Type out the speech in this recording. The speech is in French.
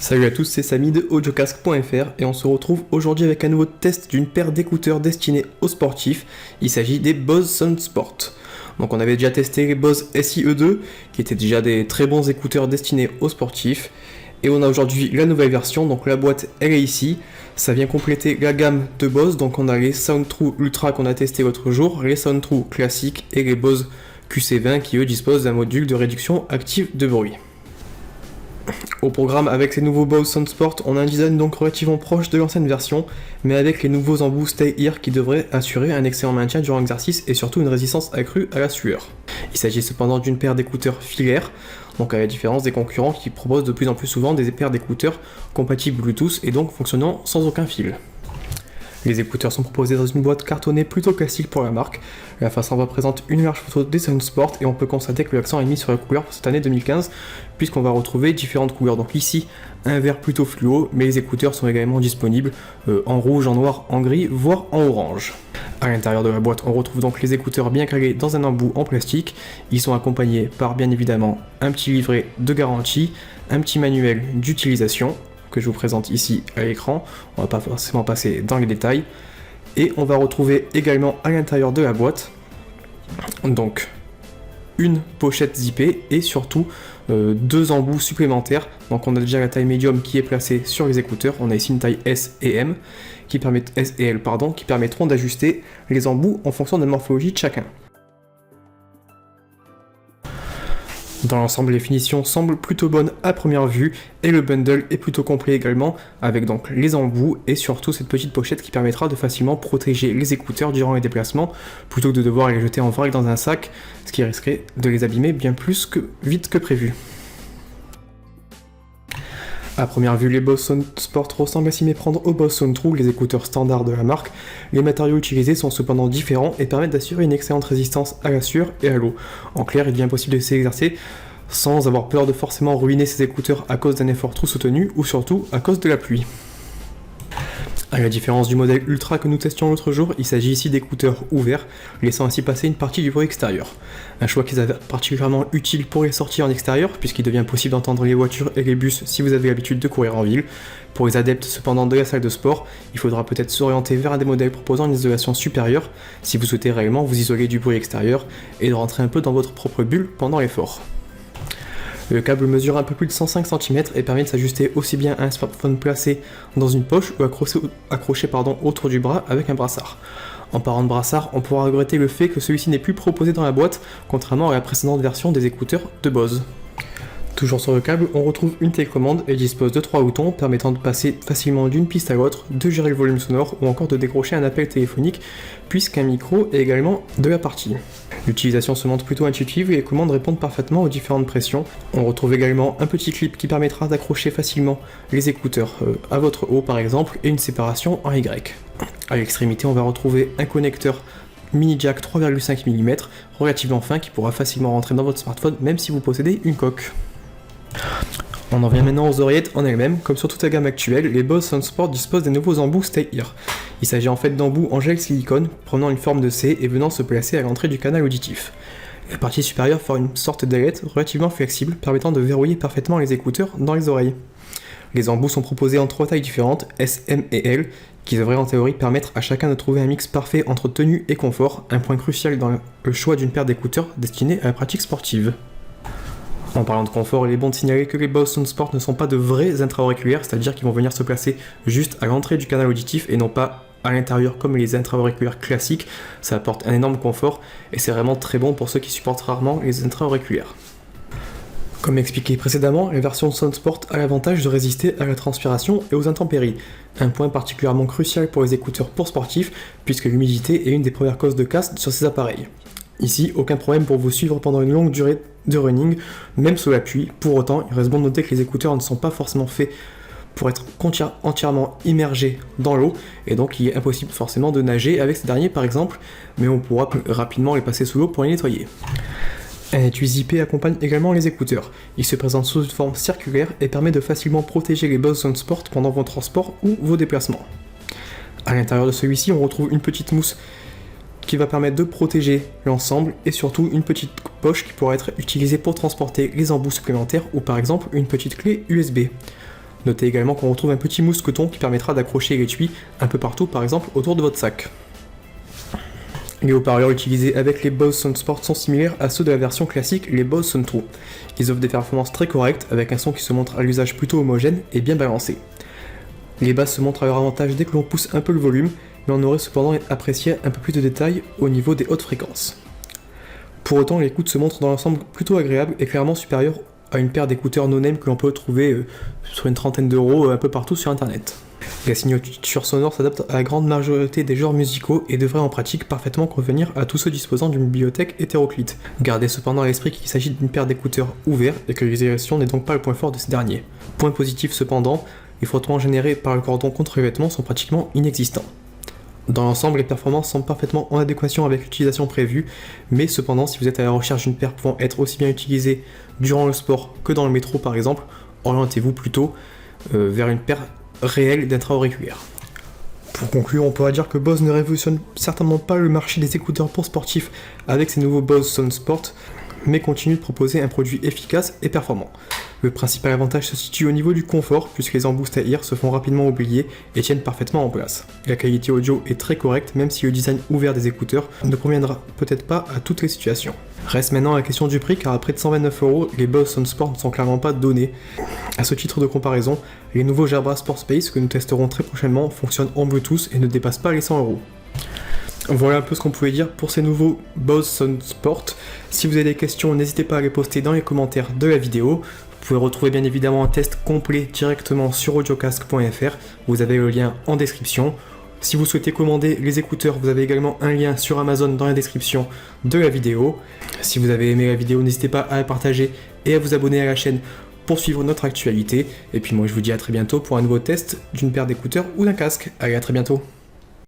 Salut à tous, c'est Samy de audiocasque.fr et on se retrouve aujourd'hui avec un nouveau test d'une paire d'écouteurs destinés aux sportifs. Il s'agit des Bose Soundsport. Donc on avait déjà testé les Bose SIE2 qui étaient déjà des très bons écouteurs destinés aux sportifs. Et on a aujourd'hui la nouvelle version, donc la boîte elle est ici. Ça vient compléter la gamme de Bose, donc on a les Soundtrue Ultra qu'on a testé l'autre jour, les Soundtrue classiques et les Bose QC20 qui eux disposent d'un module de réduction active de bruit. Au programme avec ces nouveaux Bose Soundsport, on a un design donc relativement proche de l'ancienne version, mais avec les nouveaux embouts Stay Here qui devraient assurer un excellent maintien durant l'exercice et surtout une résistance accrue à la sueur. Il s'agit cependant d'une paire d'écouteurs filaires, donc à la différence des concurrents qui proposent de plus en plus souvent des paires d'écouteurs compatibles Bluetooth et donc fonctionnant sans aucun fil. Les écouteurs sont proposés dans une boîte cartonnée plutôt classique pour la marque. La face avant présente une large photo des Soundsport et on peut constater que l'accent est mis sur la couleur pour cette année 2015 puisqu'on va retrouver différentes couleurs. Donc ici, un vert plutôt fluo, mais les écouteurs sont également disponibles en rouge, en noir, en gris, voire en orange. À l'intérieur de la boîte, on retrouve donc les écouteurs bien calés dans un embout en plastique. Ils sont accompagnés par bien évidemment un petit livret de garantie, un petit manuel d'utilisation, que je vous présente ici à l'écran. On va pas forcément passer dans les détails. Et on va retrouver également à l'intérieur de la boîte donc une pochette zippée et surtout deux embouts supplémentaires. Donc on a déjà la taille médium qui est placée sur les écouteurs. On a ici une taille S et M S et L qui permettront d'ajuster les embouts en fonction de la morphologie de chacun. Dans l'ensemble, les finitions semblent plutôt bonnes à première vue et le bundle est plutôt complet également avec donc les embouts et surtout cette petite pochette qui permettra de facilement protéger les écouteurs durant les déplacements plutôt que de devoir les jeter en vrac dans un sac, ce qui risquerait de les abîmer bien plus vite que prévu. À première vue, les Bose Soundsport ressemblent à s'y méprendre aux Bose Soundtrue, les écouteurs standards de la marque. Les matériaux utilisés sont cependant différents et permettent d'assurer une excellente résistance à la sueur et à l'eau. En clair, il devient possible de s'exercer sans avoir peur de forcément ruiner ses écouteurs à cause d'un effort trop soutenu ou surtout à cause de la pluie. À la différence du modèle Ultra que nous testions l'autre jour, il s'agit ici d'écouteurs ouverts, laissant ainsi passer une partie du bruit extérieur. Un choix qui s'avère particulièrement utile pour les sorties en extérieur, puisqu'il devient possible d'entendre les voitures et les bus si vous avez l'habitude de courir en ville. Pour les adeptes cependant de la salle de sport, il faudra peut-être s'orienter vers un des modèles proposant une isolation supérieure, si vous souhaitez réellement vous isoler du bruit extérieur et de rentrer un peu dans votre propre bulle pendant l'effort. Le câble mesure un peu plus de 105 cm et permet de s'ajuster aussi bien à un smartphone placé dans une poche ou accroché autour du bras avec un brassard. En parlant de brassard, on pourra regretter le fait que celui-ci n'est plus proposé dans la boîte, contrairement à la précédente version des écouteurs de Bose. Toujours sur le câble, on retrouve une télécommande et dispose de 3 boutons permettant de passer facilement d'une piste à l'autre, de gérer le volume sonore ou encore de décrocher un appel téléphonique, puisqu'un micro est également de la partie. L'utilisation se montre plutôt intuitive et les commandes répondent parfaitement aux différentes pressions. On retrouve également un petit clip qui permettra d'accrocher facilement les écouteurs à votre haut par exemple et une séparation en Y. À l'extrémité, on va retrouver un connecteur mini jack 3,5 mm relativement fin qui pourra facilement rentrer dans votre smartphone même si vous possédez une coque. On en vient maintenant aux oreillettes en elles-mêmes. Comme sur toute la gamme actuelle, les Bose Soundsport disposent des nouveaux embouts Stay Here. Il s'agit en fait d'embouts en gel silicone prenant une forme de C et venant se placer à l'entrée du canal auditif. La partie supérieure forme une sorte d'ailette relativement flexible permettant de verrouiller parfaitement les écouteurs dans les oreilles. Les embouts sont proposés en 3 tailles différentes, S, M et L, qui devraient en théorie permettre à chacun de trouver un mix parfait entre tenue et confort, un point crucial dans le choix d'une paire d'écouteurs destinée à la pratique sportive. En parlant de confort, il est bon de signaler que les Bose Soundsport ne sont pas de vrais intra-auriculaires, c'est-à-dire qu'ils vont venir se placer juste à l'entrée du canal auditif et non pas à l'intérieur comme les intra-auriculaires classiques. Ça apporte un énorme confort et c'est vraiment très bon pour ceux qui supportent rarement les intra-auriculaires. Comme expliqué précédemment, la version Soundsport a l'avantage de résister à la transpiration et aux intempéries, un point particulièrement crucial pour les écouteurs pour sportifs puisque l'humidité est une des premières causes de casse sur ces appareils. Ici, aucun problème pour vous suivre pendant une longue durée de running, même sous la pluie. Pour autant, il reste bon de noter que les écouteurs ne sont pas forcément faits pour être entièrement immergés dans l'eau, et donc il est impossible forcément de nager avec ces derniers par exemple, mais on pourra rapidement les passer sous l'eau pour les nettoyer. Un étui zippé accompagne également les écouteurs. Il se présente sous une forme circulaire et permet de facilement protéger les Bose Soundsport pendant vos transports ou vos déplacements. À l'intérieur de celui-ci, on retrouve une petite mousse qui va permettre de protéger l'ensemble et surtout une petite poche qui pourra être utilisée pour transporter les embouts supplémentaires ou par exemple une petite clé USB. Notez également qu'on retrouve un petit mousqueton qui permettra d'accrocher l'étui un peu partout, par exemple autour de votre sac. Les haut-parleurs utilisés avec les Bose Soundsport sont similaires à ceux de la version classique, les Bose Soundtrue. Ils offrent des performances très correctes avec un son qui se montre à l'usage plutôt homogène et bien balancé. Les basses se montrent à leur avantage dès que l'on pousse un peu le volume, mais on aurait cependant apprécié un peu plus de détails au niveau des hautes fréquences. Pour autant, l'écoute se montre dans l'ensemble plutôt agréable et clairement supérieure à une paire d'écouteurs no-name que l'on peut trouver sur une trentaine d'euros un peu partout sur internet. La signature sonore s'adapte à la grande majorité des genres musicaux et devrait en pratique parfaitement convenir à tous ceux disposant d'une bibliothèque hétéroclite. Gardez cependant à l'esprit qu'il s'agit d'une paire d'écouteurs ouverts et que l'isolation n'est donc pas le point fort de ces derniers. Point positif cependant, les frottements générés par le cordon contre les vêtements sont pratiquement inexistants. Dans l'ensemble, les performances semblent parfaitement en adéquation avec l'utilisation prévue, mais cependant, si vous êtes à la recherche d'une paire pouvant être aussi bien utilisée durant le sport que dans le métro par exemple, orientez-vous plutôt vers une paire réelle d'intra-auriculaires. Pour conclure, on pourra dire que Bose ne révolutionne certainement pas le marché des écouteurs pour sportifs avec ses nouveaux Bose Soundsport, mais continue de proposer un produit efficace et performant. Le principal avantage se situe au niveau du confort, puisque les embouts à ear se font rapidement oublier et tiennent parfaitement en place. La qualité audio est très correcte, même si le design ouvert des écouteurs ne conviendra peut-être pas à toutes les situations. Reste maintenant la question du prix, car à près de 129 €, les Bose Soundsport ne sont clairement pas donnés. À ce titre de comparaison, les nouveaux Jabra Sport Space que nous testerons très prochainement fonctionnent en Bluetooth et ne dépassent pas les 100 €. Voilà un peu ce qu'on pouvait dire pour ces nouveaux Bose Soundsport. Si vous avez des questions, n'hésitez pas à les poster dans les commentaires de la vidéo. Vous pouvez retrouver bien évidemment un test complet directement sur audiocasque.fr. Vous avez le lien en description. Si vous souhaitez commander les écouteurs, vous avez également un lien sur Amazon dans la description de la vidéo. Si vous avez aimé la vidéo, n'hésitez pas à la partager et à vous abonner à la chaîne pour suivre notre actualité. Et puis moi je vous dis à très bientôt pour un nouveau test d'une paire d'écouteurs ou d'un casque. Allez, à très bientôt.